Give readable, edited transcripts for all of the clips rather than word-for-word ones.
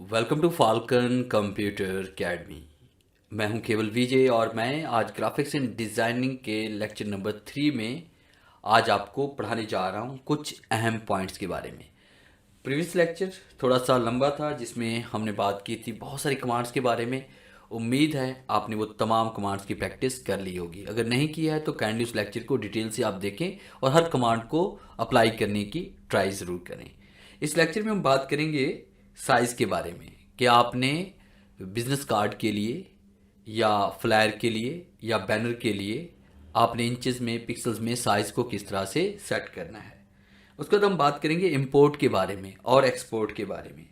Welcome to Falcon computer academy. मैं हूं केवल विजय और मैं आज ग्राफिक्स एंड डिज़ाइनिंग के लेक्चर नंबर 3 में आज आपको पढ़ाने जा रहा हूं कुछ अहम पॉइंट्स के बारे में। प्रीवियस लेक्चर थोड़ा सा लंबा था जिसमें हमने बात की थी बहुत सारी कमांड्स के बारे में। उम्मीद है आपने वो तमाम कमांड्स की प्रैक्टिस कर ली होगी। अगर नहीं किया है तो काइंडली उस लेक्चर को डिटेल से आप देखें और हर कमांड को अप्लाई करने की ट्राई ज़रूर करें। इस लेक्चर में हम बात करेंगे साइज़ के बारे में कि आपने बिजनेस कार्ड के लिए या फ्लायर के लिए या बैनर के लिए आपने इंचेस में पिक्सल्स में साइज़ को किस तरह से सेट करना है। उसके बाद हम बात करेंगे इंपोर्ट के बारे में और एक्सपोर्ट के बारे में।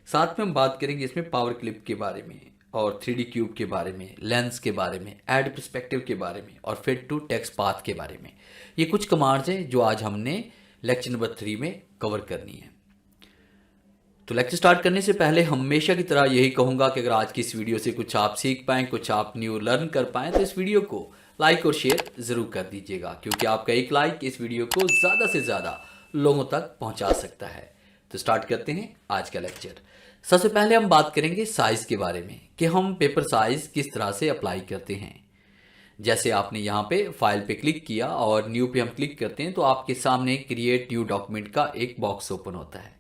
साथ में हम बात करेंगे इसमें पावर क्लिप के बारे में और 3D क्यूब के बारे में, लेंस के बारे में, ऐड पर्सपेक्टिव के बारे में और फिट टू टेक्स्ट पाथ के बारे में। ये कुछ कमांड्स हैं जो आज हमने लेक्चर नंबर 3 में कवर करनी है। तो लेक्चर स्टार्ट करने से पहले हमेशा की तरह यही कहूँगा कि अगर आज की इस वीडियो से कुछ आप सीख पाएँ, कुछ आप न्यू लर्न कर पाएँ तो इस वीडियो को लाइक और शेयर ज़रूर कर दीजिएगा, क्योंकि आपका एक लाइक इस वीडियो को ज़्यादा से ज़्यादा लोगों तक पहुँचा सकता है। तो स्टार्ट करते हैं आज का लेक्चर। सबसे पहले हम बात करेंगे साइज़ के बारे में कि हम पेपर साइज़ किस तरह से अप्लाई करते हैं। जैसे आपने यहाँ पे फाइल पे क्लिक किया और न्यू पे हम क्लिक करते हैं तो आपके सामने क्रिएट न्यू डॉक्यूमेंट का एक बॉक्स ओपन होता है।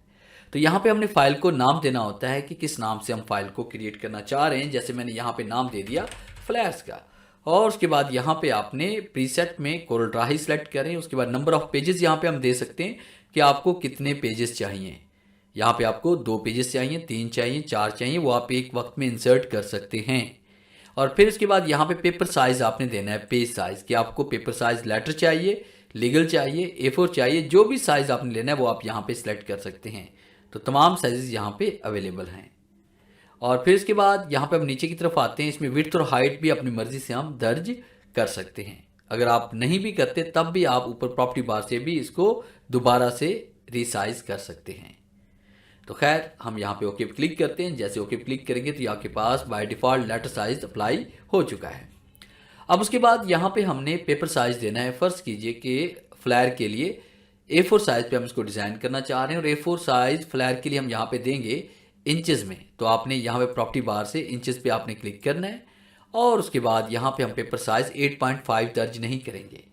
तो यहाँ पे हमने फाइल को नाम देना होता है कि किस नाम से हम फाइल को क्रिएट करना चाह रहे हैं। जैसे मैंने यहाँ पे नाम दे दिया फ्लैश का, और उसके बाद यहाँ पे आपने प्रीसेट में कोरल ड्रा ही सिलेक्ट करें। उसके बाद नंबर ऑफ पेजेस यहाँ पे हम दे सकते हैं कि आपको कितने पेजेस चाहिए। यहाँ पे आपको 2 पेजेस चाहिए, 3 चाहिए, 4 चाहिए, वो आप एक वक्त में इंसर्ट कर सकते हैं। और फिर उसके बाद यहाँ पे पेपर साइज आपने देना है, पेज साइज, कि आपको पेपर साइज लेटर चाहिए, लीगल चाहिए, A4 चाहिए, जो भी साइज आपने लेना है वो आप यहाँ पे सिलेक्ट कर सकते हैं। तो तमाम साइजेस यहाँ पे अवेलेबल हैं। और फिर इसके बाद यहाँ पे हम नीचे की तरफ आते हैं। इसमें विड्थ और हाइट भी अपनी मर्जी से हम दर्ज कर सकते हैं। अगर आप नहीं भी करते तब भी आप ऊपर प्रॉपर्टी बार से भी इसको दोबारा से रिसाइज कर सकते हैं। तो खैर हम यहाँ पे ओके पे क्लिक करते हैं। जैसे ओके पे क्लिक करेंगे तो आपके पास by default letter size apply हो चुका है। अब उसके बाद यहाँ पे हमने पेपर साइज देना है। फर्स्ट कीजिए कि फ्लायर के लिए A4 साइज पे हम इसको डिज़ाइन करना चाह रहे हैं और A4 साइज फ्लायर के लिए हम यहाँ पे देंगे इंचेस में। तो आपने यहाँ पे प्रॉपर्टी बार से इंचेस पे आपने क्लिक करना है और उसके बाद यहाँ पे हम पेपर साइज 8.5 दर्ज नहीं करेंगे।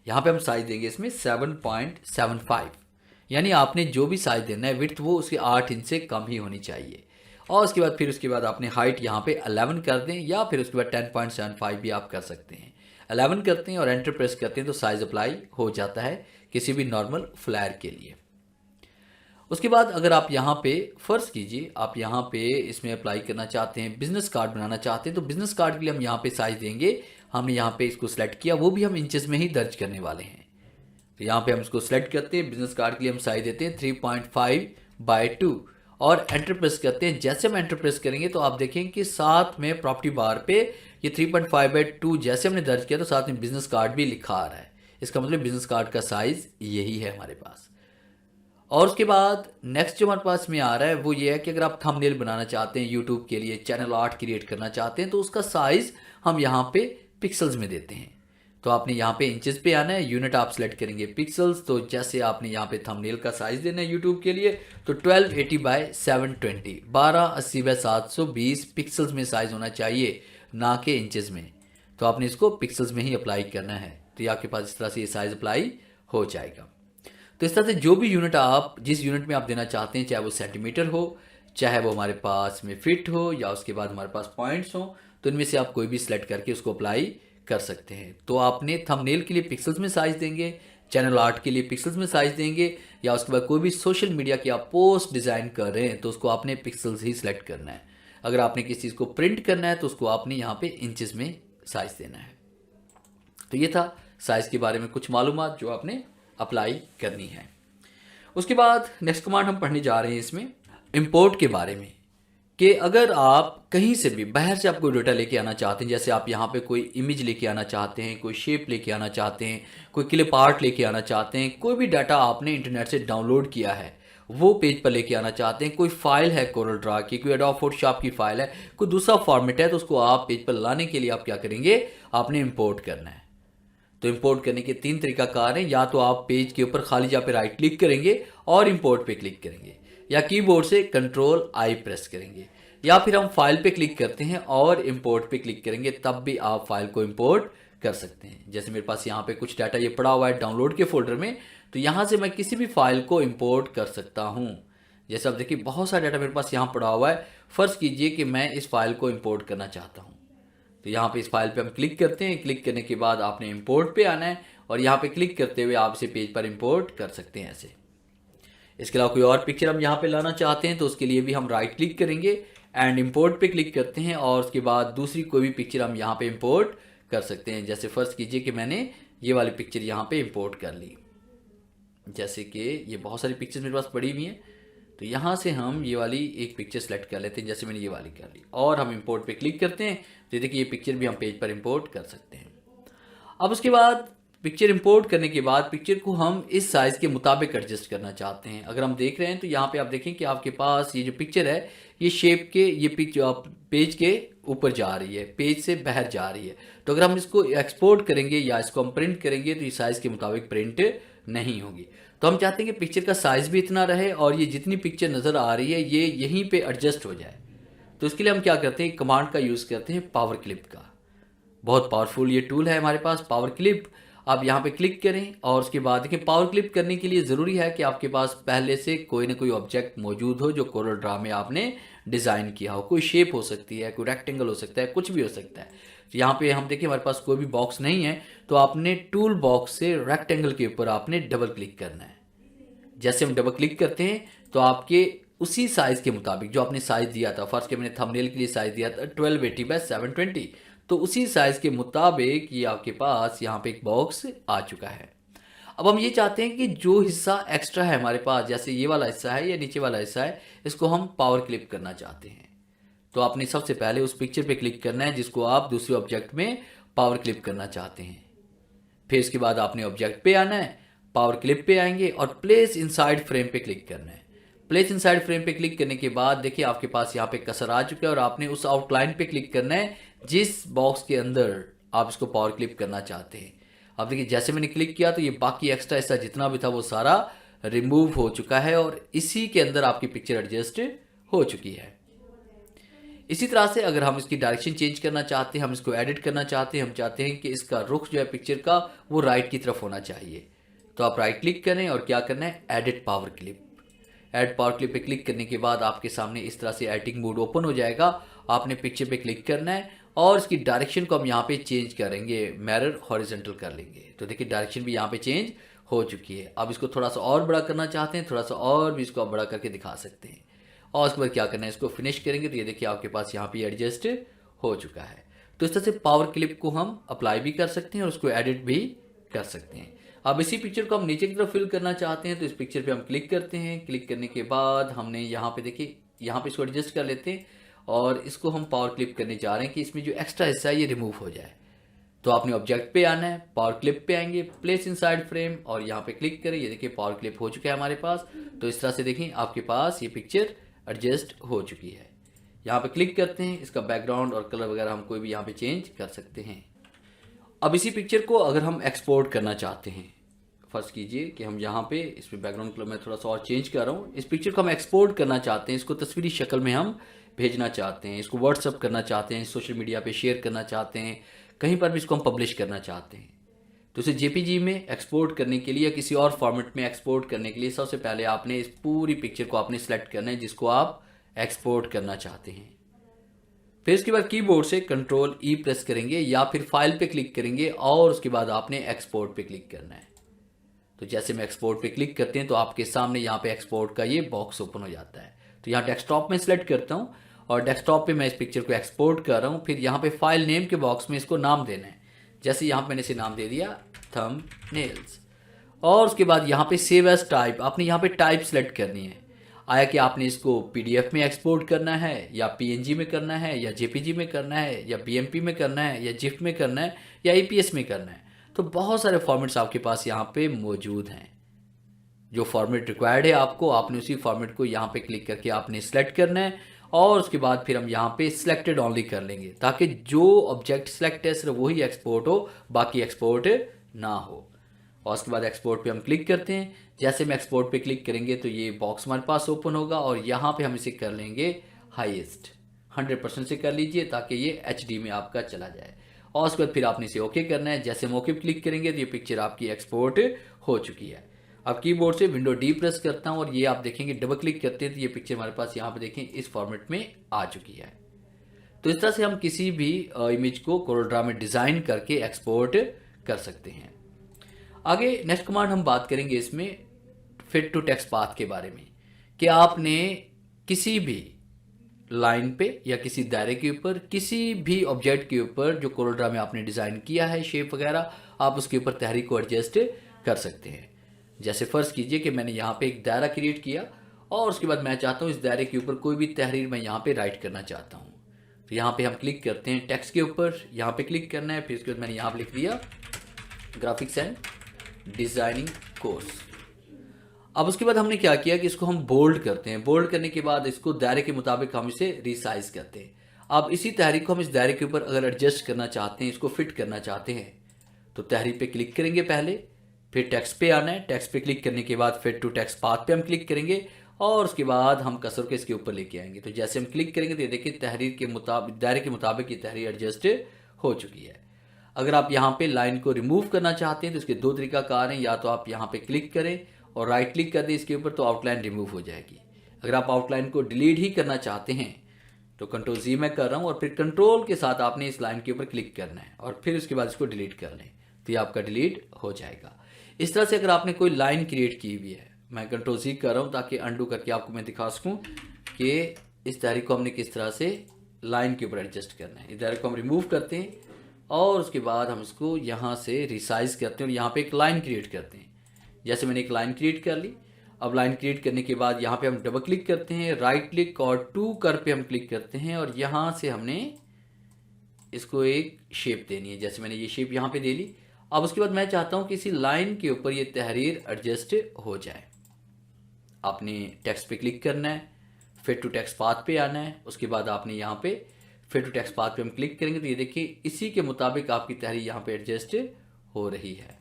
यहाँ पे हम साइज देंगे इसमें 7.75, यानी आपने जो भी साइज देना है विड्थ वो उसके 8 इंच से कम ही होनी चाहिए। और उसके बाद आपने हाइट यहाँ पे 11 कर दें या फिर उसके बाद 10.75 भी आप कर सकते हैं। 11 करते हैं और एंटर प्रेस करते हैं तो साइज अप्लाई हो जाता है किसी भी नॉर्मल फ्लायर के लिए। उसके बाद अगर आप यहाँ पे फर्ज कीजिए आप यहाँ पे इसमें अप्लाई करना चाहते हैं, बिजनेस कार्ड बनाना चाहते हैं, तो बिजनेस कार्ड के लिए हम यहाँ पे साइज देंगे। हमने यहाँ पे इसको सिलेक्ट किया, वो भी हम इंचेस में ही दर्ज करने वाले हैं। तो यहाँ पे हम इसको सिलेक्ट करते हैं, बिजनेस कार्ड के लिए हम साइज देते हैं 3.5/2 और एंटर प्रेस करते हैं। जैसे हम एंटर प्रेस करेंगे तो आप देखेंगे कि साथ में प्रॉपर्टी बार पे ये 3.5/2 जैसे हमने दर्ज किया तो साथ में बिजनेस कार्ड भी लिखा आ रहा है। इसका मतलब बिजनेस कार्ड का साइज यही है हमारे पास। और उसके बाद नेक्स्ट जो हमारे पास में आ रहा है वो ये है कि अगर आप थंबनेल बनाना चाहते हैं यूट्यूब के लिए, चैनल आर्ट क्रिएट करना चाहते हैं, तो उसका साइज हम यहाँ पे पिक्सल्स में देते हैं। तो आपने यहाँ पे इंचेस पे आना है, यूनिट आप सेलेक्ट करेंगे पिक्सल्स। तो जैसे आपने यहाँ पे थंबनेल का साइज देना है यूट्यूब के लिए तो 1280/720 1280/720 पिक्सल्स में साइज होना चाहिए, ना कि इंचेस में। तो आपने इसको पिक्सल्स में ही अप्लाई करना है। तो ये आपके पास इस तरह से ये साइज अप्लाई हो जाएगा। तो इस तरह से जो भी यूनिट आप जिस यूनिट में आप देना चाहते हैं, चाहे वो सेंटीमीटर हो, चाहे वो हमारे पास में फिट हो, या उसके बाद हमारे पास पॉइंट्स हो, तो इनमें से आप कोई भी सिलेक्ट करके उसको अप्लाई कर सकते हैं। तो आपने थंबनेल के लिए पिक्सल्स में साइज देंगे, चैनल आर्ट के लिए पिक्सल्स में साइज देंगे, या उसके बाद कोई भी सोशल मीडिया की आप पोस्ट डिज़ाइन कर रहे हैं तो उसको आपने पिक्सल्स ही सिलेक्ट करना है। अगर आपने किसी चीज़ को प्रिंट करना है तो उसको आपने यहाँ पे इंचेस में साइज देना है। तो ये था साइज के बारे में कुछ मालूमात जो आपने अप्लाई करनी है। उसके बाद नेक्स्ट कमांड हम पढ़ने जा रहे हैं इसमें इंपोर्ट के बारे में, कि अगर आप कहीं से भी बाहर से आप कोई डेटा लेके आना चाहते हैं, जैसे आप यहाँ पे कोई इमेज लेके आना चाहते हैं, कोई शेप लेके आना चाहते हैं, कोई क्लिप आर्ट लेके आना चाहते हैं, कोई भी डाटा आपने इंटरनेट से डाउनलोड किया है वो पेज पर लेके आना चाहते हैं, कोई फाइल है कोरल ड्रा की, कोई एडोब फोटोशॉप की फाइल है, कोई दूसरा फॉर्मेट है, तो उसको आप पेज पर लाने के लिए आप क्या करेंगे, आपने इंपोर्ट करना है। तो इंपोर्ट करने के 3 तरीकाकार हैं। या तो आप पेज के ऊपर खाली जहाँ पे राइट क्लिक करेंगे और इंपोर्ट पे क्लिक करेंगे, या कीबोर्ड से कंट्रोल आई प्रेस करेंगे, या फिर हम फाइल पे क्लिक करते हैं और इंपोर्ट पे क्लिक करेंगे, तब भी आप फाइल को इंपोर्ट कर सकते हैं। जैसे मेरे पास यहाँ पे कुछ डाटा ये पड़ा हुआ है डाउनलोड के फोल्डर में, तो यहाँ से मैं किसी भी फाइल को इंपोर्ट कर सकता हूँ। जैसे आप देखिए बहुत सारा डाटा मेरे पास यहाँ पड़ा हुआ है। फर्ज कीजिए कि मैं इस फाइल को इंपोर्ट करना चाहता हूँ, तो यहाँ पे इस फाइल पे हम क्लिक करते हैं। क्लिक करने के बाद आपने इंपोर्ट पे आना है और यहाँ पे क्लिक करते हुए आप इसे पेज पर इंपोर्ट कर सकते हैं ऐसे। इसके अलावा कोई और पिक्चर हम यहाँ पे लाना चाहते हैं तो उसके लिए भी हम राइट क्लिक करेंगे एंड इंपोर्ट पे क्लिक करते हैं और उसके बाद दूसरी कोई भी पिक्चर हम यहाँ पे इंपोर्ट कर सकते हैं। जैसे फर्ज कीजिए कि मैंने ये वाली पिक्चर यहाँ पे इंपोर्ट कर ली। जैसे कि ये बहुत सारी पिक्चर्स मेरे पास पड़ी हुई हैं, तो यहाँ से हम ये वाली एक पिक्चर सेलेक्ट कर लेते हैं। जैसे मैंने ये वाली कर ली और हम इंपोर्ट पे क्लिक करते हैं, तो देखिए ये पिक्चर भी हम पेज पर इंपोर्ट कर सकते हैं। अब उसके बाद पिक्चर इंपोर्ट करने के बाद पिक्चर को हम इस साइज़ के मुताबिक एडजस्ट करना चाहते हैं। अगर हम देख रहे हैं तो यहाँ पे आप देखें कि आपके पास ये जो पिक्चर है ये शेप के ये पेज के ऊपर जा रही है, पेज से बाहर जा रही है। तो अगर हम इसको एक्सपोर्ट करेंगे या इसको हम प्रिंट करेंगे तो ये साइज़ के मुताबिक प्रिंट नहीं होगी। तो हम चाहते हैं कि पिक्चर का साइज़ भी इतना रहे और ये जितनी पिक्चर नज़र आ रही है ये यहीं पे एडजस्ट हो जाए। तो इसके लिए हम क्या करते हैं, कमांड का यूज़ करते हैं पावर क्लिप का। बहुत पावरफुल ये टूल है हमारे पास पावर क्लिप। आप यहाँ पे क्लिक करें और उसके बाद देखिए पावर क्लिप करने के लिए ज़रूरी है कि आपके पास पहले से कोई ना कोई ऑब्जेक्ट मौजूद हो जो कोरल ड्रा में आपने डिज़ाइन किया हो। कोई शेप हो सकती है, कोई रेक्टेंगल हो सकता है, कुछ भी हो सकता है। तो यहाँ पे हम देखिए हमारे पास कोई भी बॉक्स नहीं है, तो आपने टूल बॉक्स से रेक्टेंगल के ऊपर आपने डबल क्लिक करना है। जैसे हम डबल क्लिक करते हैं तो आपके उसी साइज़ के मुताबिक जो आपने साइज़ दिया था, फर्स्ट के मैंने थंबनेल के लिए साइज़ दिया था 1280 बाय 720, तो उसी साइज़ के मुताबिक ये आपके पास यहाँ पे एक बॉक्स आ चुका है। अब हम ये चाहते हैं कि जो हिस्सा एक्स्ट्रा है हमारे पास, जैसे ये वाला हिस्सा है या नीचे वाला हिस्सा है, इसको हम पावर क्लिप करना चाहते हैं। तो आपने सबसे पहले उस पिक्चर पे क्लिक करना है जिसको आप दूसरे ऑब्जेक्ट में पावर क्लिप करना चाहते हैं। फिर इसके बाद आपने ऑब्जेक्ट पे आना है, पावर क्लिप पे आएंगे और प्लेस इनसाइड फ्रेम पे क्लिक करना है। प्लेस इनसाइड फ्रेम पे क्लिक करने के बाद देखिए आपके पास यहाँ पे कसर आ चुका है और आपने उस आउटलाइन पे क्लिक करना है जिस बॉक्स के अंदर आप इसको पावर क्लिप करना चाहते हैं। अब देखिए जैसे मैंने क्लिक किया तो ये बाकी एक्स्ट्रा हिस्सा जितना भी था वो सारा रिमूव हो चुका है और इसी के अंदर आपकी पिक्चर एडजस्ट हो चुकी है। इसी तरह से अगर हम इसकी डायरेक्शन चेंज करना चाहते हैं, हम इसको एडिट करना चाहते हैं, हम चाहते हैं कि इसका रुख जो है पिक्चर का वो राइट की तरफ होना चाहिए, तो आप राइट क्लिक करें और क्या करना है, edit power clip. Add power clip पे क्लिक करने के बाद आपके सामने इस तरह से एडिटिंग मोड ओपन हो जाएगा। आपने पिक्चर पे क्लिक करना है और इसकी डायरेक्शन को हम यहाँ पे चेंज करेंगे, मिरर हॉरिजॉन्टल कर लेंगे। तो देखिए डायरेक्शन भी यहाँ पे चेंज हो चुकी है। अब इसको थोड़ा सा और बड़ा करना चाहते हैं, थोड़ा सा और भी इसको आप बड़ा करके दिखा सकते हैं और उसके बाद क्या करना है, इसको फिनिश करेंगे तो ये देखिए आपके पास यहाँ पे एडजस्ट हो चुका है। तो इस तरह से पावर क्लिप को हम अप्लाई भी कर सकते हैं और उसको एडिट भी कर सकते हैं। अब इसी पिक्चर को हम नीचे की तरफ फिल करना चाहते हैं तो इस पिक्चर पे हम क्लिक करते हैं। क्लिक करने के बाद हमने यहाँ पे देखिए यहाँ पे इसको एडजस्ट कर लेते हैं और इसको हम पावर क्लिप करने जा रहे हैं कि इसमें जो एक्स्ट्रा हिस्सा है ये रिमूव हो जाए। तो आपने ऑब्जेक्ट पे आना है, पावर क्लिप पे आएंगे, प्लेस इनसाइड फ्रेम और यहाँ पे क्लिक करें। ये देखिए पावर क्लिप हो चुका है हमारे पास। तो इस तरह से देखिए आपके पास ये पिक्चर एडजस्ट हो चुकी है। यहाँ पे क्लिक करते हैं, इसका बैकग्राउंड और कलर वगैरह हम कोई भी यहाँ पे चेंज कर सकते हैं। अब इसी पिक्चर को अगर हम एक्सपोर्ट करना चाहते हैं, फर्स्ट कीजिए कि हम यहाँ पे इसमें बैकग्राउंड कलर मैं थोड़ा सा और चेंज कर रहा हूँ। इस पिक्चर को हम एक्सपोर्ट करना चाहते हैं, इसको तस्वीरी शक्ल में हम भेजना चाहते हैं, इसको व्हाट्सअप करना चाहते हैं, सोशल मीडिया पे शेयर करना चाहते हैं, कहीं पर भी इसको हम पब्लिश करना चाहते हैं। तो इसे जेपीजी में एक्सपोर्ट करने के लिए या किसी और फॉर्मेट में एक्सपोर्ट करने के लिए सबसे पहले आपने इस पूरी पिक्चर को आपने सेलेक्ट करना है जिसको आप एक्सपोर्ट करना चाहते हैं। फिर इसके बाद कीबोर्ड से कंट्रोल ई प्रेस करेंगे या फिर फाइल पे क्लिक करेंगे और उसके बाद आपने एक्सपोर्ट पे क्लिक करना है। तो जैसे मैं एक्सपोर्ट पे क्लिक करते हैं तो आपके सामने यहाँ पे एक्सपोर्ट का ये बॉक्स ओपन हो जाता है। तो यहाँ डेस्कटॉप में सिलेक्ट करता हूँ और डेस्कटॉप पे मैं इस पिक्चर को एक्सपोर्ट कर रहा हूँ। फिर यहाँ पे फाइल नेम के बॉक्स में इसको नाम देना है। जैसे यहाँ पे मैंने इसे नाम दे दिया थंबनेल्स और उसके बाद यहाँ पे सेव एज टाइप, आपने यहाँ पे टाइप सेलेक्ट करनी है। आया कि आपने इसको पीडीएफ में एक्सपोर्ट करना है या पीएनजी में करना है या जेपीजी में करना है या बीएमपी में करना है या जिफ में करना है या ईपीएस में करना है। तो बहुत सारे फॉर्मेट्स आपके पास यहाँ पे मौजूद हैं। जो फॉर्मेट रिक्वायर्ड है आपको, आपने उसी फॉर्मेट को यहाँ पे क्लिक करके आपने सेलेक्ट करना है और उसके बाद फिर हम यहाँ पे सिलेक्टेड ऑनली कर लेंगे ताकि जो ऑब्जेक्ट सिलेक्ट है सिर्फ वही एक्सपोर्ट हो, बाकी एक्सपोर्ट ना हो। और उसके बाद एक्सपोर्ट पे हम क्लिक करते हैं। जैसे हम एक्सपोर्ट पे क्लिक करेंगे तो ये बॉक्स हमारे पास ओपन होगा और यहाँ पे हम इसे कर लेंगे हाईएस्ट 100% से कर लीजिए ताकि ये HD में आपका चला जाए। और उसके बाद फिर आपने इसे ओके करना है। जैसे हम ओके पे क्लिक करेंगे तो ये पिक्चर आपकी एक्सपोर्ट हो चुकी है। अब कीबोर्ड से विंडो डी प्रेस करता हूँ और ये आप देखेंगे डबल क्लिक करते हैं तो ये पिक्चर हमारे पास यहाँ पे देखें इस फॉर्मेट में आ चुकी है। तो इस तरह से हम किसी भी इमेज को कोरोड्रा में डिज़ाइन करके एक्सपोर्ट कर सकते हैं। आगे नेक्स्ट कमांड हम बात करेंगे इसमें फिट टू टेक्स्ट पाथ के बारे में, कि आपने किसी भी लाइन पे या किसी दायरे के ऊपर किसी भी ऑब्जेक्ट के ऊपर जो कोरोड्रा में आपने डिज़ाइन किया है शेप वगैरह, आप उसके ऊपर तहरीर को एडजस्ट कर सकते हैं। जैसे फ़र्ज़ कीजिए कि मैंने यहाँ पे एक दायरा क्रिएट किया और उसके बाद मैं चाहता हूँ इस दायरे के ऊपर कोई भी तहरीर मैं यहाँ पे राइट करना चाहता हूँ। तो यहाँ पे हम क्लिक करते हैं टेक्स्ट के ऊपर, यहाँ पे क्लिक करना है। फिर उसके बाद मैंने यहाँ पे लिख दिया ग्राफिक्स एंड डिज़ाइनिंग कोर्स। अब उसके बाद हमने क्या किया कि इसको हम बोल्ड करते हैं। बोल्ड करने के बाद इसको दायरे के मुताबिक हम इसे रिसाइज करते हैं। अब इसी तहरीर को हम इस दायरे के ऊपर अगर एडजस्ट करना चाहते हैं, इसको फिट करना चाहते हैं, तो तहरीर पे क्लिक करेंगे पहले, फिर टेक्स्ट पे आना है। टेक्स्ट पे क्लिक करने के बाद फिट टू टेक्स्ट पाथ पे हम क्लिक करेंगे और उसके बाद हम कसर के इसके ऊपर लेके आएंगे। तो जैसे हम क्लिक करेंगे तो ये देखिए तहरीर के मुताबिक दायरे के मुताबिक ये तहरीर एडजस्ट हो चुकी है। अगर आप यहाँ पे लाइन को रिमूव करना चाहते हैं तो इसके दो तरीकाकार हैं। या तो आप यहाँ पे क्लिक करें और राइट क्लिक कर दें इसके ऊपर तो आउटलाइन रिमूव हो जाएगी। अगर आप आउटलाइन को डिलीट ही करना चाहते हैं तो कंट्रोल जी मैं कर रहा हूँ और फिर कंट्रोल के साथ आपने इस लाइन के ऊपर क्लिक करना है और फिर उसके बाद इसको डिलीट कर लें तो ये आपका डिलीट हो जाएगा। इस तरह से अगर आपने कोई लाइन क्रिएट की हुई है, मैं कंट्रोल जी कर रहा हूँ ताकि अंडू करके आपको मैं दिखा सकूँ कि इस दायरे को हमने किस तरह से लाइन के ऊपर एडजस्ट करना है। इस दायरे को हम रिमूव करते हैं और उसके बाद हम इसको यहाँ से रिसाइज करते हैं और यहाँ पे एक लाइन क्रिएट करते हैं। जैसे मैंने एक लाइन क्रिएट कर ली। अब लाइन क्रिएट करने के बाद यहाँ पे हम डबल क्लिक करते हैं, राइट क्लिक और टू कर पे हम क्लिक करते हैं और यहाँ से हमने इसको एक शेप देनी है। जैसे मैंने ये शेप यहाँ पे दे ली। अब उसके बाद मैं चाहता हूँ कि इसी लाइन के ऊपर ये तहरीर एडजस्ट हो जाए। आपने टेक्स्ट पे क्लिक करना है, फिट टू टेक्स्ट पाथ पे आना है। उसके बाद आपने यहाँ पे फिट टू टेक्स्ट पाथ पे हम क्लिक करेंगे तो ये देखिए इसी के मुताबिक आपकी तहरीर यहाँ पे एडजस्ट हो रही है।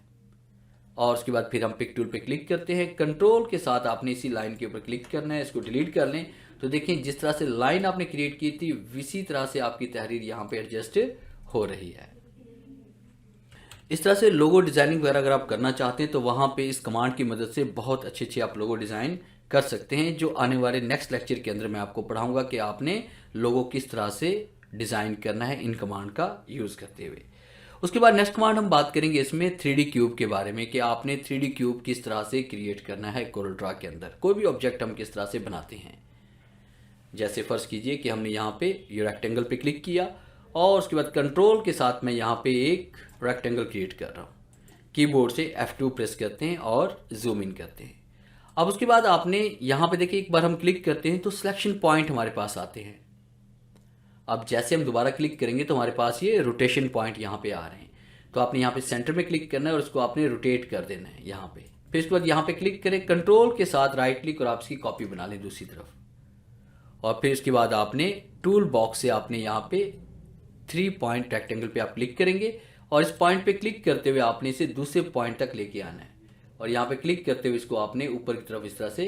और उसके बाद फिर हम पिक टूल पे क्लिक करते हैं। कंट्रोल के साथ आपने इसी लाइन के ऊपर क्लिक करना है, इसको डिलीट कर लें तो देखिए जिस तरह से लाइन आपने क्रिएट की थी इसी तरह से आपकी तहरीर यहाँ पे एडजस्ट हो रही है। इस तरह से लोगो डिज़ाइनिंग वगैरह अगर आप करना चाहते हैं तो वहाँ पे इस कमांड की मदद से बहुत अच्छे आप लोगो डिज़ाइन कर सकते हैं, जो आने वाले नेक्स्ट लेक्चर के अंदर मैं आपको पढ़ाऊँगा कि आपने लोगो किस तरह से डिज़ाइन करना है इन कमांड का यूज़ करते हुए। उसके बाद नेक्स्ट कमांड हम बात करेंगे इसमें 3D क्यूब के बारे में, कि आपने 3D क्यूब किस तरह से क्रिएट करना है कोरलड्रा के अंदर। कोई भी ऑब्जेक्ट हम किस तरह से बनाते हैं। जैसे फ़र्ज़ कीजिए कि हमने यहाँ पे ये रेक्टेंगल पे क्लिक किया और उसके बाद कंट्रोल के साथ मैं यहाँ पे एक रेक्टेंगल क्रिएट कर रहा हूँ। कीबोर्ड से F2 प्रेस करते हैं और जूम इन करते हैं। अब उसके बाद आपने यहाँ पे देखिए एक बार हम क्लिक करते हैं तो सिलेक्शन पॉइंट हमारे पास आते हैं। अब जैसे हम दोबारा क्लिक करेंगे तो हमारे पास ये रोटेशन पॉइंट यहाँ पे आ रहे हैं। तो आपने यहाँ पे सेंटर में क्लिक करना है और उसको आपने रोटेट कर देना है यहाँ पे। फिर उसके बाद यहाँ पे क्लिक करें, कंट्रोल के साथ राइट क्लिक और आप इसकी कॉपी बना लें दूसरी तरफ। और फिर उसके बाद आपने टूल बॉक्स से आपने यहाँ पे 3 पॉइंट रेक्टेंगल पे आप क्लिक करेंगे और इस पॉइंट पे क्लिक करते हुए आपने इसे दूसरे पॉइंट तक लेके आना है और यहाँ पे क्लिक करते हुए इसको आपने ऊपर की तरफ इस तरह से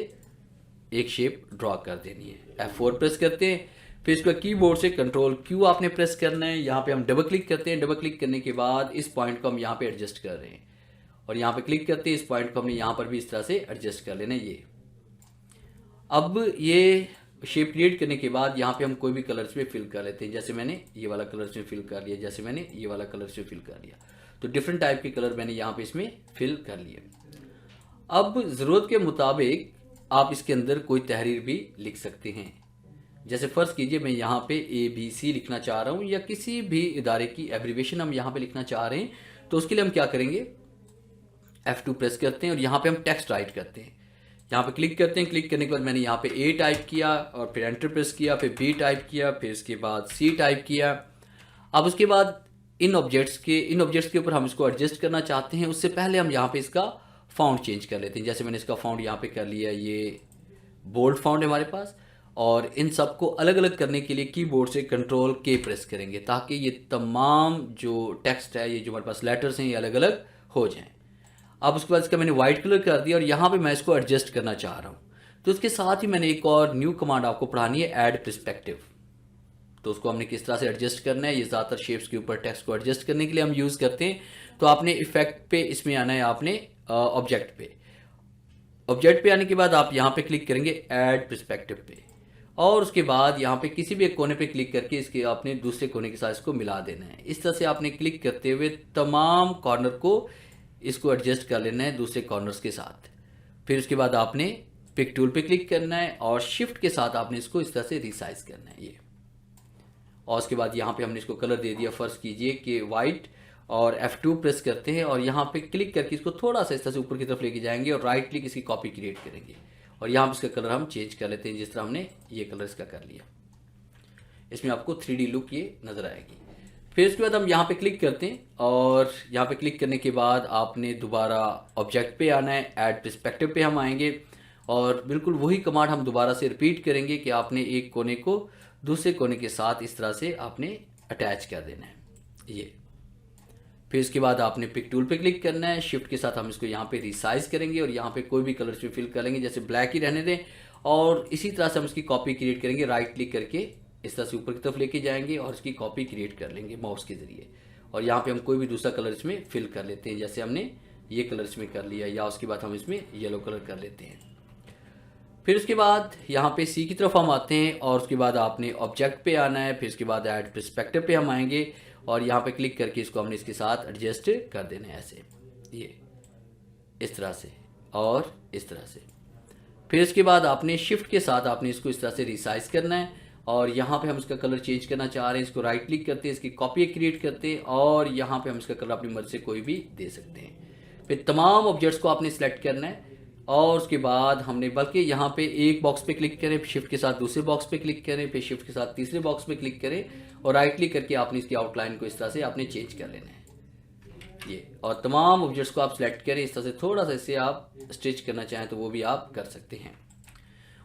एक शेप ड्रॉ कर देनी है। F4 प्रेस करते हैं, फिर इसका कीबोर्ड से कंट्रोल Q आपने प्रेस करना है। यहाँ पे हम डबल क्लिक करते हैं। डबल क्लिक करने के बाद इस पॉइंट को हम यहाँ पे एडजस्ट कर रहे हैं और यहाँ पे क्लिक करते हैं, इस पॉइंट को हमने यहाँ पर भी इस तरह से एडजस्ट कर लेना है। ये अब ये शेप क्रिएट करने के बाद यहाँ पे हम कोई भी कलर्स में फिल कर लेते हैं। जैसे मैंने ये वाला कलर्स में फिल कर लिया, जैसे मैंने ये वाला कलर्स में फिल कर लिया। तो डिफरेंट टाइप के कलर मैंने यहाँ पे इसमें फिल कर लिए। अब ज़रूरत के मुताबिक आप इसके अंदर कोई तहरीर भी लिख सकते हैं। जैसे फ़र्ज़ कीजिए मैं यहाँ पे ABC लिखना चाह रहा हूँ या किसी भी इदारे की एब्रीवेशन हम यहाँ पे लिखना चाह रहे हैं, तो उसके लिए हम क्या करेंगे, F2 प्रेस करते हैं और यहाँ पे हम टेक्स्ट राइट करते हैं। यहाँ पे क्लिक करते हैं। क्लिक करने के बाद मैंने यहाँ पे A टाइप किया और फिर एंटर प्रेस किया, फिर B टाइप किया, फिर इसके बाद C टाइप किया। अब उसके बाद इन ऑब्जेक्ट्स के ऊपर हम इसको एडजस्ट करना चाहते हैं, उससे पहले हम यहाँ पे इसका फ़ॉन्ट चेंज कर लेते हैं। जैसे मैंने इसका फ़ॉन्ट यहाँ पे कर लिया, ये बोल्ड फ़ॉन्ट है हमारे पास। और इन सबको अलग अलग करने के लिए कीबोर्ड से कंट्रोल K प्रेस करेंगे ताकि ये तमाम जो टेक्स्ट है, ये जो हमारे पास लेटर्स हैं, ये अलग अलग हो जाएं। अब उसके बाद इसका मैंने वाइट कलर कर दिया और यहाँ पे मैं इसको एडजस्ट करना चाह रहा हूँ। तो उसके साथ ही मैंने एक और न्यू कमांड आपको पढ़ानी है, ऐड पर्सपेक्टिव। तो उसको हमने किस तरह से एडजस्ट करना है, ये ज़्यादातर शेप्स के ऊपर टेक्स्ट को एडजस्ट करने के लिए हम यूज़ करते हैं। तो आपने इफेक्ट पे इसमें आना है, आपने ऑब्जेक्ट पे आने के बाद आप यहाँ पे क्लिक करेंगे ऐड पर्सपेक्टिव पे, और उसके बाद यहाँ पे किसी भी एक कोने पे क्लिक करके इसके आपने दूसरे कोने के साथ इसको मिला देना है। इस तरह से आपने क्लिक करते हुए तमाम कॉर्नर को इसको एडजस्ट कर लेना है दूसरे कॉर्नर्स के साथ। फिर उसके बाद आपने पिक टूल पे क्लिक करना है और शिफ्ट के साथ आपने इसको इस तरह से रिसाइज करना है ये। और उसके बाद यहाँ पे हमने इसको कलर दे दिया, फर्ज कीजिए कि वाइट, और F2 प्रेस करते हैं और यहाँ पे क्लिक करके इसको थोड़ा सा इस तरह से ऊपर की तरफ लेके जाएंगे और राइट क्लिक इसकी कॉपी क्रिएट करेंगे और यहाँ पे इसका कलर हम चेंज कर लेते हैं, जिस तरह हमने ये कलर इसका कर लिया। इसमें आपको 3D लुक ये नज़र आएगी। फिर उसके बाद हम यहाँ पे क्लिक करते हैं और यहाँ पे क्लिक करने के बाद आपने दोबारा ऑब्जेक्ट पे आना है, ऐड पर्सपेक्टिव पे हम आएंगे और बिल्कुल वही कमांड हम दोबारा से रिपीट करेंगे कि आपने एक कोने को दूसरे कोने के साथ इस तरह से आपने अटैच कर देना है ये। फिर इसके बाद आपने पिक टूल पे क्लिक करना है, शिफ्ट के साथ हम इसको यहाँ पे रिसाइज करेंगे और यहाँ पे कोई भी कलर से फिल कर लेंगे, जैसे ब्लैक ही रहने दें, और इसी तरह से हम इसकी कॉपी क्रिएट करेंगे। राइट क्लिक करके इस तरह से ऊपर की तरफ लेके जाएंगे और इसकी कॉपी क्रिएट कर लेंगे माउस के जरिए, और यहाँ पे हम कोई भी दूसरा कलर इसमें फिल कर लेते हैं, जैसे हमने ये कलर इसमें कर लिया, या उसके बाद हम इसमें येलो कलर कर लेते हैं। फिर उसके बाद यहाँ पे सी की तरफ हम आते हैं और उसके बाद आपने ऑब्जेक्ट पे आना है। फिर उसके बाद ऐड पर्सपेक्टिव पे हम आएंगे और यहाँ पे क्लिक करके इसको हमने इसके साथ एडजस्ट कर देना है, ऐसे ये इस तरह से और इस तरह से। फिर इसके बाद आपने शिफ्ट के साथ आपने इसको इस तरह से रिसाइज करना है और यहाँ पे हम इसका कलर चेंज करना चाह रहे हैं, इसको राइट क्लिक करते हैं, इसकी कॉपी क्रिएट करते हैं और यहाँ पे हम इसका कलर अपनी मर्जी से कोई भी दे सकते हैं। फिर तमाम ऑब्जेक्ट्स को आपने सेलेक्ट करना है और उसके बाद हमने बल्कि यहाँ पे एक बॉक्स पे क्लिक करें, शिफ्ट के साथ दूसरे बॉक्स पे क्लिक करें, फिर शिफ्ट के साथ तीसरे बॉक्स पे क्लिक करें और राइट क्लिक करके आपने इसकी आउटलाइन को इस तरह से आपने चेंज कर लेना है ये। और तमाम ऑब्जेक्ट्स को आप सिलेक्ट करें, इस तरह से थोड़ा सा इसे आप स्टिच करना चाहें तो वो भी आप कर सकते हैं।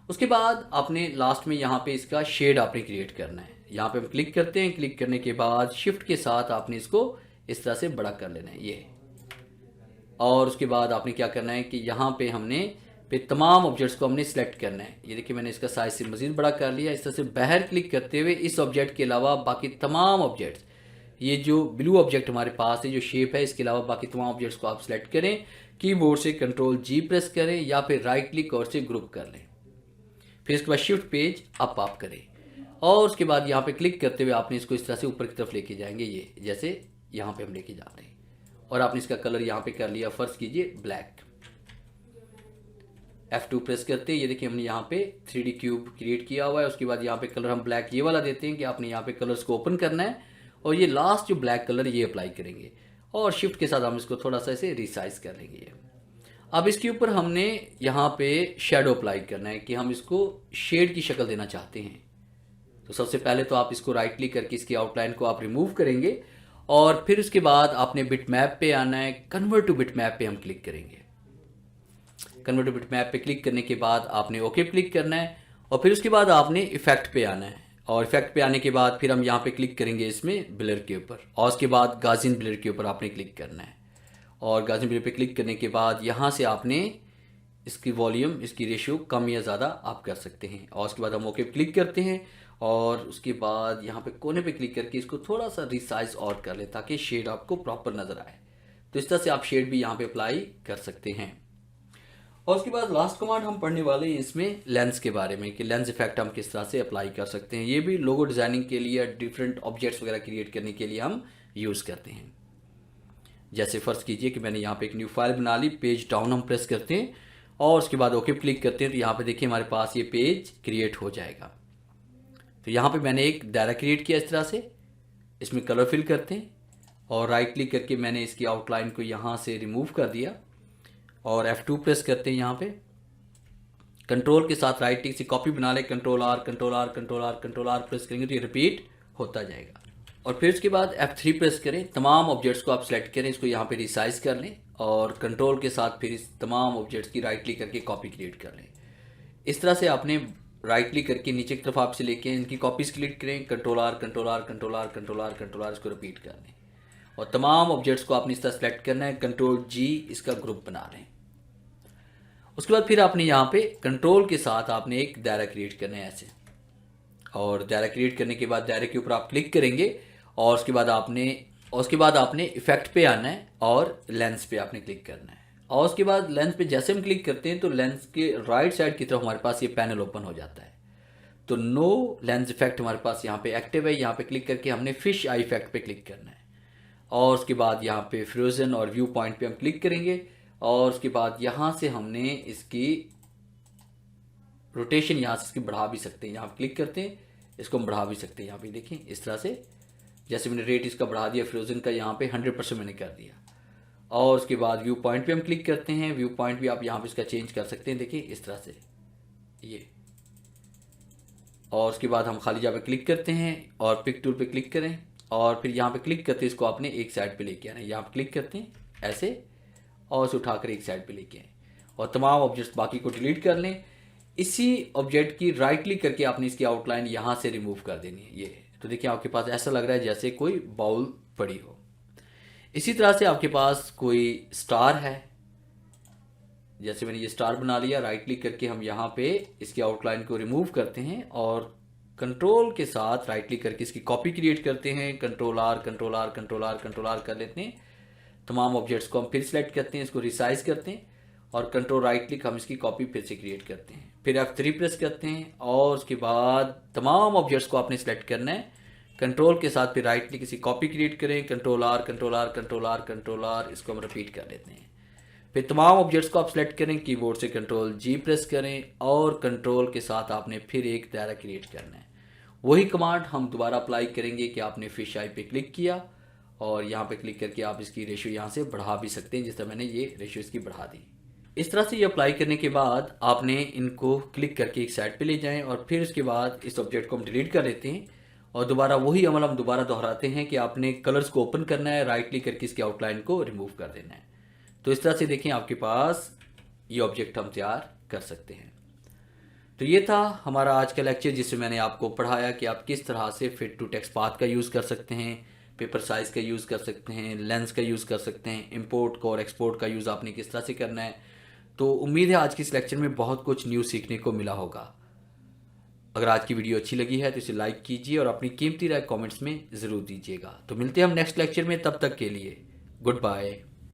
उसके बाद आपने लास्ट में यहाँ पे इसका शेड आपने क्रिएट करना है। यहाँ पे हम क्लिक करते हैं, क्लिक करने के बाद शिफ्ट के साथ आपने इसको इस तरह से बड़ा कर लेना है ये। और उसके बाद आपने क्या करना है कि यहाँ पे हमने तमाम ऑब्जेक्ट्स को हमने सिलेक्ट करना है। ये देखिए मैंने इसका साइज से मजीद बड़ा कर लिया। इस तरह से बाहर क्लिक करते हुए इस ऑब्जेक्ट के अलावा बाकी तमाम ऑब्जेक्ट्स, ये जो ब्लू ऑब्जेक्ट हमारे पास है जो शेप है, इसके अलावा बाकी तमाम ऑब्जेक्ट्स को आप सिलेक्ट करें, कीबोर्ड से Ctrl+G प्रेस करें या फिर राइट क्लिक और से ग्रुप कर लें। फिर इसके बाद शिफ्ट पेज अप करें और उसके बाद यहाँ पे क्लिक करते हुए आपने इसको इस तरह से ऊपर की तरफ लेके जाएंगे ये, जैसे यहाँ पे हम लेके जा रहे हैं। और आपने इसका कलर यहाँ पे कर लिया, फर्ज कीजिए ब्लैक। F2 प्रेस करते हैं, ये देखिए हमने यहाँ पे 3D क्यूब क्रिएट किया हुआ है। उसके बाद यहाँ पे कलर हम ब्लैक ये वाला देते हैं कि आपने यहाँ पे कलर्स को ओपन करना है और ये लास्ट जो ब्लैक कलर ये अप्लाई करेंगे और शिफ्ट के साथ हम इसको थोड़ा सा इसे रिसाइज कर लेंगे। अब इसके ऊपर हमने यहाँ पे शेडो अप्लाई करना है कि हम इसको शेड की शक्ल देना चाहते हैं। तो सबसे पहले तो आप इसको राइट क्लिक करके इसकी आउटलाइन को आप रिमूव करेंगे और फिर उसके बाद आपने बिट मैप पे आना है, कन्वर्ट टू बिट मैप पे हम क्लिक करेंगे। कन्वर्ट टू बिट मैप पे क्लिक करने के बाद आपने ओके क्लिक करना है और फिर उसके बाद आपने इफेक्ट पे आना है और इफेक्ट पे आने के बाद फिर हम यहाँ पे क्लिक करेंगे इसमें ब्लर के ऊपर और उसके बाद गाजिन ब्लर के ऊपर आपने क्लिक करना है। और गाजिन ब्लर पे क्लिक करने के बाद यहाँ से आपने इसकी वॉल्यूम, इसकी रेशियो कम या ज़्यादा आप कर सकते हैं। और उसके बाद हम ओके क्लिक करते हैं और उसके बाद यहाँ पे कोने पे क्लिक करके इसको थोड़ा सा रिसाइज और कर ले ताकि शेड आपको प्रॉपर नज़र आए। तो इस तरह से आप शेड भी यहाँ पे अप्लाई कर सकते हैं। और उसके बाद लास्ट कमांड हम पढ़ने वाले हैं इसमें लेंस के बारे में कि लेंस इफेक्ट हम किस तरह से अप्लाई कर सकते हैं। ये भी लोगो डिज़ाइनिंग के लिए, डिफरेंट ऑब्जेक्ट्स वगैरह क्रिएट करने के लिए हम यूज़ करते हैं। जैसे फर्ज कीजिए कि मैंने यहाँ पे एक न्यू फाइल बना ली, पेज डाउन हम प्रेस करते हैं और उसके बाद ओके क्लिक करते हैं तो यहाँ पे देखिए हमारे पास ये पेज क्रिएट हो जाएगा। तो यहाँ पे मैंने एक दायरा क्रिएट किया इस तरह से, इसमें कलर फिल करते हैं और राइट क्लिक करके मैंने इसकी आउटलाइन को यहाँ से रिमूव कर दिया और F2 प्रेस करते हैं। यहाँ पे कंट्रोल के साथ राइट क्लिक से कॉपी बना ले, Ctrl+R प्रेस करेंगे तो ये रिपीट होता जाएगा। और फिर उसके बाद F3 प्रेस करें, तमाम ऑब्जेक्ट्स को आप सिलेक्ट करें, इसको यहाँ पे रिसाइज कर लें और कंट्रोल के साथ फिर इस तमाम ऑब्जेक्ट्स की राइट क्लिक करके कॉपी क्रिएट कर लें। इस तरह से आपने राइट क्लिक करके नीचे की तरफ आपसे लेके इनकी कॉपीज क्लिक करें, Ctrl+R इसको रिपीट कर लें। और तमाम ऑब्जेक्ट्स को आपने इस तरह सेलेक्ट करना है, कंट्रोल जी इसका ग्रुप बना लें। उसके बाद फिर आपने यहाँ पे कंट्रोल के साथ आपने एक दायरा क्रिएट करना है ऐसे, और दायरा क्रिएट करने के बाद दायरे के ऊपर आप क्लिक करेंगे और उसके बाद आपने इफेक्ट पे आना है और लेंस पे आपने क्लिक करना है। और उसके बाद लेंस पे जैसे हम क्लिक करते हैं तो लेंस के राइट साइड की तरफ हमारे पास ये पैनल ओपन हो जाता है। तो नो लेंस इफेक्ट हमारे पास यहाँ पे एक्टिव है। यहाँ पे क्लिक करके हमने फिश आई इफेक्ट पे क्लिक करना है और उसके बाद यहाँ पे फ्रोजन और व्यू पॉइंट पे हम क्लिक करेंगे और उसके बाद यहाँ से हमने इसकी रोटेशन यहाँ से इसकी बढ़ा भी सकते हैं। यहाँ पे क्लिक करते हैं, इसको हम बढ़ा भी सकते हैं। यहाँ पे देखिए इस तरह से, जैसे मैंने रेट इसका बढ़ा दिया फ्रोजन का, यहाँ पे 100% मैंने कर दिया। और उसके बाद व्यू पॉइंट पे हम क्लिक करते हैं। व्यू पॉइंट भी आप यहाँ पे इसका चेंज कर सकते हैं, देखिए इस तरह से ये। और उसके बाद हम खाली जगह पे क्लिक करते हैं और पिक टूल पे क्लिक करें और फिर यहाँ पे क्लिक करते हैं, इसको आपने एक साइड पे लेके आना है। यहाँ पे क्लिक करते हैं ऐसे और उसे उठाकर एक साइड पे लेके आए और तमाम ऑब्जेक्ट्स बाकी को डिलीट कर लें। इसी ऑब्जेक्ट की राइट क्लिक करके आपने इसकी आउटलाइन यहाँ से रिमूव कर देनी है। ये तो देखिए आपके पास ऐसा लग रहा है जैसे कोई बाउल पड़ी हो। इसी तरह से आपके पास कोई स्टार है, जैसे मैंने ये स्टार बना लिया। राइट क्लिक करके हम यहाँ पे इसकी आउटलाइन को रिमूव करते हैं और कंट्रोल के साथ राइट क्लिक करके इसकी कॉपी क्रिएट करते हैं। Control R control R control R control R कर लेते हैं। तमाम ऑब्जेक्ट्स को हम फिर सिलेक्ट करते हैं, इसको रिसाइज करते हैं और कंट्रोल राइट क्लिक हम इसकी कॉपी फिर से क्रिएट करते हैं। फिर F3 प्रेस करते हैं और उसके बाद तमाम ऑब्जेक्ट्स को आपने सेलेक्ट करना है। कंट्रोल के साथ फिर राइट क्लिक इसकी कॉपी क्रिएट करें, control R control R control R control R, इसको हम रिपीट कर लेते हैं। फिर तमाम ऑब्जेक्ट्स को आप सेलेक्ट करें, कीबोर्ड से कंट्रोल जी प्रेस करें और कंट्रोल के साथ आपने फिर एक दायरा क्रिएट करना है। वही कमांड हम दोबारा अप्लाई करेंगे कि आपने फिश आई पे क्लिक किया और यहाँ पे क्लिक करके आप इसकी रेशियो यहाँ से बढ़ा भी सकते हैं, जिस तरह मैंने ये रेशियो इसकी बढ़ा दी। इस तरह से ये अप्लाई करने के बाद आपने इनको क्लिक करके एक साइड पे ले जाएं और फिर उसके बाद इस ऑब्जेक्ट को हम डिलीट कर लेते हैं और दोबारा वही अमल हम दोबारा दोहराते हैं कि आपने कलर्स को ओपन करना है, राइट क्लिक करके इसकी आउटलाइन को रिमूव कर देना है। तो इस तरह से देखें आपके पास ये ऑब्जेक्ट हम तैयार कर सकते हैं। तो ये था हमारा आज का लेक्चर, जिसमें मैंने आपको पढ़ाया कि आप किस तरह से फिट टू टेक्स्ट पाथ का यूज़ कर सकते हैं, पेपर साइज का यूज़ कर सकते हैं, लेंस का यूज़ कर सकते हैं, इंपोर्ट का और एक्सपोर्ट का यूज़ आपने किस तरह से करना है। तो उम्मीद है आज की इस लेक्चर में बहुत कुछ न्यू सीखने को मिला होगा। अगर आज की वीडियो अच्छी लगी है तो इसे लाइक कीजिए और अपनी कीमती राय कमेंट्स में ज़रूर दीजिएगा। तो मिलते हैं हम नेक्स्ट लेक्चर में, तब तक के लिए गुड बाय।